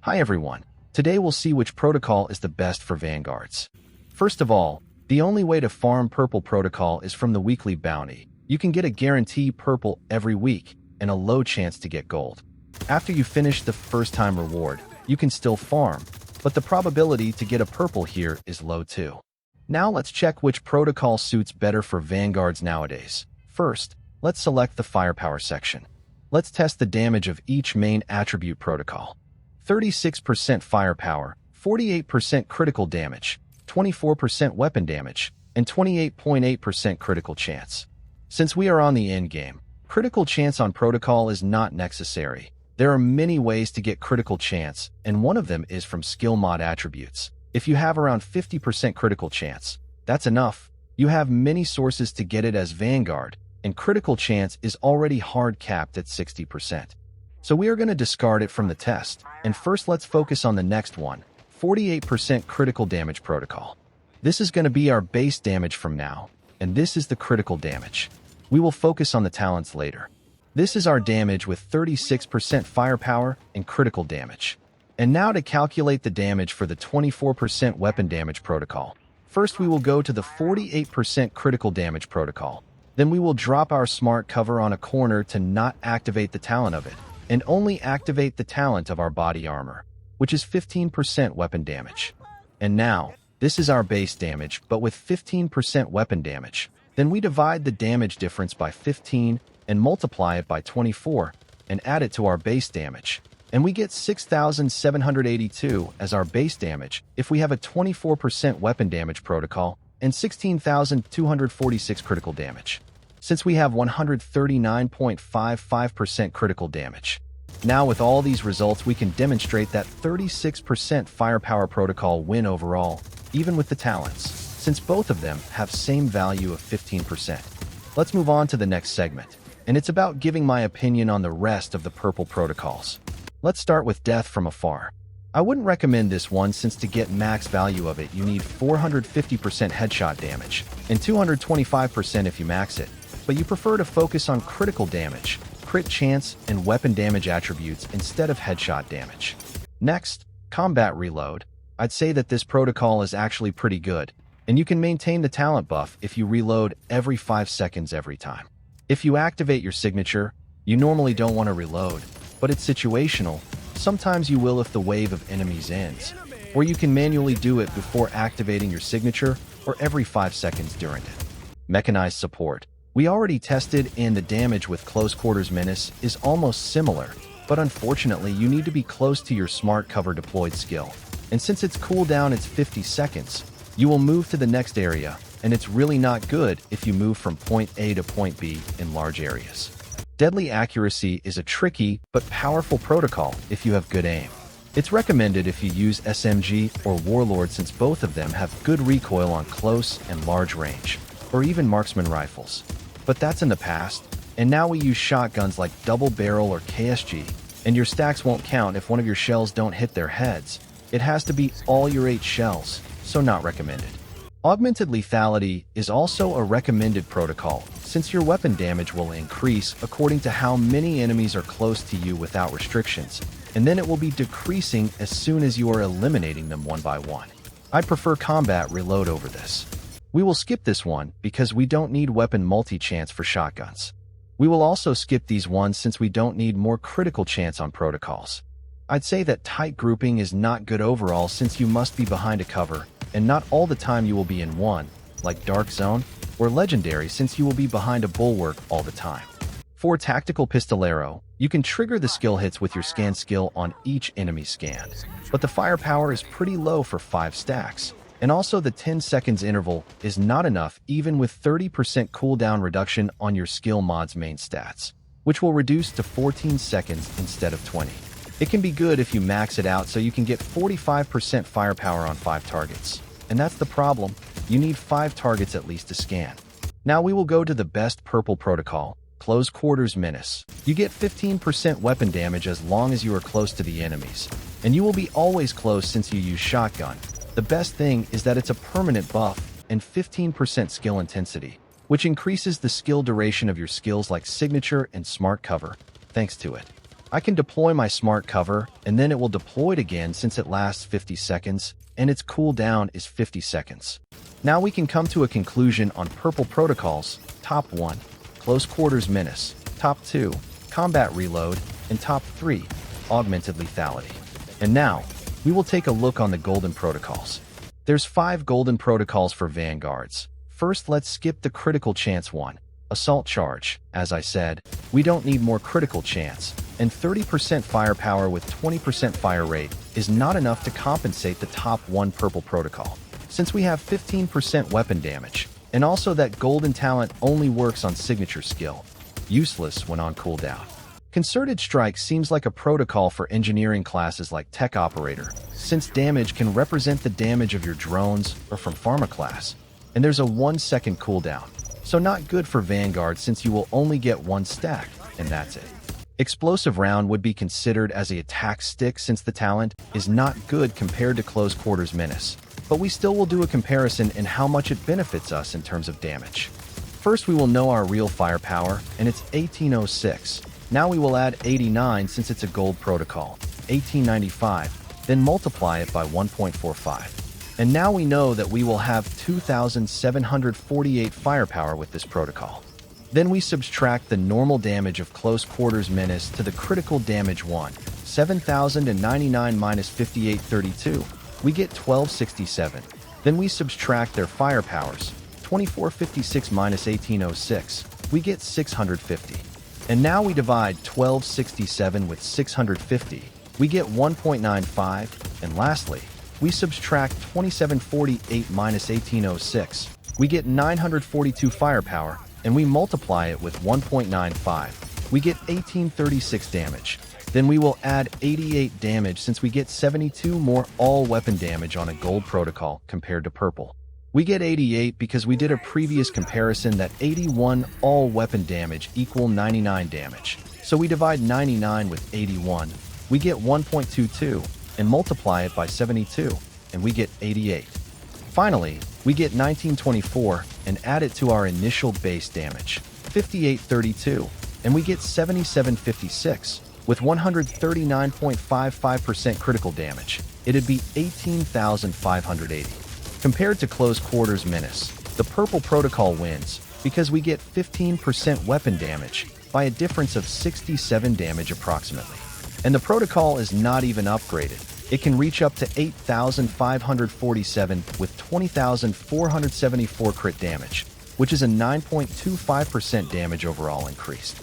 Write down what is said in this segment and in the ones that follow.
Hi everyone. Today we'll see which protocol is the best for Vanguards. First of all, the only way to farm purple protocol is from the weekly bounty. You can get a guarantee purple every week and a low chance to get gold. After you finish the first time reward, you can still farm, but the probability to get a purple here is low too. Now let's check which protocol suits better for Vanguards nowadays. First, let's select the firepower section. Let's test the damage of each main attribute protocol. 36% firepower, 48% critical damage, 24% weapon damage, and 28.8% critical chance. Since we are on the end game, critical chance on protocol is not necessary. There are many ways to get critical chance, and one of them is from skill mod attributes. If you have around 50% critical chance, that's enough. You have many sources to get it as Vanguard, and critical chance is already hard capped at 60%. So we are going to discard it from the test, and first let's focus on the next one, 48% critical damage protocol. This is going to be our base damage from now, and this is the critical damage. We will focus on the talents later. This is our damage with 36% firepower and critical damage. And now to calculate the damage for the 24% weapon damage protocol. First we will go to the 48% critical damage protocol. Then we will drop our smart cover on a corner to not activate the talent of it, and only activate the talent of our body armor, which is 15% weapon damage. And now, this is our base damage, but with 15% weapon damage. Then we divide the damage difference by 15 and multiply it by 24 and add it to our base damage. And we get 6,782 as our base damage if we have a 24% weapon damage protocol and 16,246 critical damage, since we have 139.55% critical damage. Now with all these results, we can demonstrate that 36% firepower protocol win overall, even with the talents, since both of them have same value of 15%. Let's move on to the next segment, and it's about giving my opinion on the rest of the purple protocols. Let's start with Death from Afar. I wouldn't recommend this one since to get max value of it you need 450% headshot damage and 225% if you max it, but you prefer to focus on critical damage, crit chance, and weapon damage attributes instead of headshot damage. Next, Combat Reload. I'd say that this protocol is actually pretty good, and you can maintain the talent buff if you reload every 5 seconds every time. If you activate your signature, you normally don't want to reload, but it's situational. Sometimes you will if the wave of enemies ends, or you can manually do it before activating your signature or every 5 seconds during it. Mechanized Support. We already tested, and the damage with Close Quarters Menace is almost similar, but unfortunately you need to be close to your smart cover deployed skill. And since its cooldown is 50 seconds, you will move to the next area, and it's really not good if you move from point A to point B in large areas. Deadly Accuracy is a tricky but powerful protocol if you have good aim. It's recommended if you use SMG or Warlord since both of them have good recoil on close and large range, or even marksman rifles. But that's in the past, and now we use shotguns like double barrel or KSG, and your stacks won't count if one of your shells don't hit their heads. It has to be all your 8 shells, so not recommended. Augmented Lethality is also a recommended protocol, since your weapon damage will increase according to how many enemies are close to you without restrictions, and then it will be decreasing as soon as you are eliminating them one by one. I prefer Combat Reload over this. We will skip this one because we don't need weapon multi-chance for shotguns. We will also skip these ones since we don't need more critical chance on protocols. I'd say that tight grouping is not good overall since you must be behind a cover, and not all the time you will be in one, like Dark Zone, or Legendary since you will be behind a bulwark all the time. For Tactical Pistolero, you can trigger the skill hits with your scan skill on each enemy scanned, but the firepower is pretty low for 5 stacks. And also the 10 seconds interval is not enough even with 30% cooldown reduction on your skill mod's main stats, which will reduce to 14 seconds instead of 20. It can be good if you max it out so you can get 45% firepower on 5 targets. And that's the problem, you need 5 targets at least to scan. Now we will go to the best purple protocol, Close Quarters Menace. You get 15% weapon damage as long as you are close to the enemies, and you will be always close since you use shotgun. The best thing is that it's a permanent buff and 15% skill intensity, which increases the skill duration of your skills like signature and smart cover, thanks to it. I can deploy my smart cover, and then it will deploy it again since it lasts 50 seconds, and its cooldown is 50 seconds. Now we can come to a conclusion on purple protocols. Top 1, Close Quarters Menace. Top 2, Combat Reload. And top 3, Augmented Lethality. And now, we will take a look on the golden protocols. There's 5 golden protocols for Vanguards. First, let's skip the critical chance one. Assault Charge. As I said, we don't need more critical chance, and 30% firepower with 20% fire rate is not enough to compensate the top 1 purple protocol, since we have 15% weapon damage, and also that golden talent only works on signature skill, useless when on cooldown. Concerted Strike seems like a protocol for engineering classes like Tech Operator, since damage can represent the damage of your drones or from Pharma class, and there's a 1-second cooldown, so not good for Vanguard since you will only get 1 stack, and that's it. Explosive Round would be considered as a attack stick since the talent is not good compared to Close Quarters Menace, but we still will do a comparison in how much it benefits us in terms of damage. First, we will know our real firepower, and it's 1806. Now we will add 89 since it's a gold protocol, 1895, then multiply it by 1.45. And now we know that we will have 2,748 firepower with this protocol. Then we subtract the normal damage of Close Quarters Menace to the critical damage one, 7,099 minus 5832. We get 1267. Then we subtract their firepowers, 2456 minus 1806. We get 650. And now we divide 1267 with 650. We get 1.95. And lastly, we subtract 2748 minus 1806. We get 942 firepower, and we multiply it with 1.95. We get 1836 damage. Then we will add 88 damage since we get 72 more all-weapon damage on a gold protocol compared to purple. We get 88 because we did a previous comparison that 81 all-weapon damage equal 99 damage. So we divide 99 with 81. We get 1.22 and multiply it by 72, and we get 88. Finally, we get 1924 and add it to our initial base damage, 5832, and we get 7756. With 139.55% critical damage, it'd be 18,580. Compared to Close Quarters Menace, the purple protocol wins because we get 15% weapon damage by a difference of 67 damage approximately. And the protocol is not even upgraded. It can reach up to 8,547 with 20,474 crit damage, which is a 9.25% damage overall increased.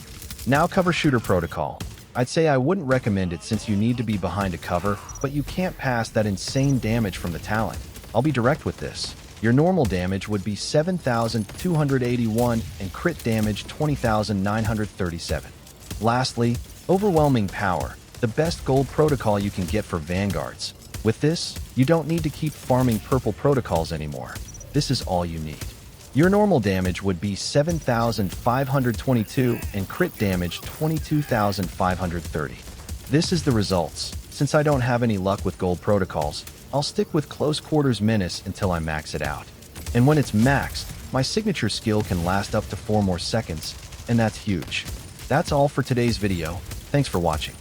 Now cover shooter protocol. I'd say I wouldn't recommend it since you need to be behind a cover, but you can't pass that insane damage from the talent. I'll be direct with this. Your normal damage would be 7,281 and crit damage 20,937. Lastly, overwhelming power, the best gold protocol you can get for Vanguards. With this, you don't need to keep farming purple protocols anymore. This is all you need. Your normal damage would be 7,522 and crit damage 22,530. This is the results. Since I don't have any luck with gold protocols, I'll stick with Close Quarters Menace until I max it out. And when it's maxed, my signature skill can last up to 4 more seconds, and that's huge. That's all for today's video. Thanks for watching.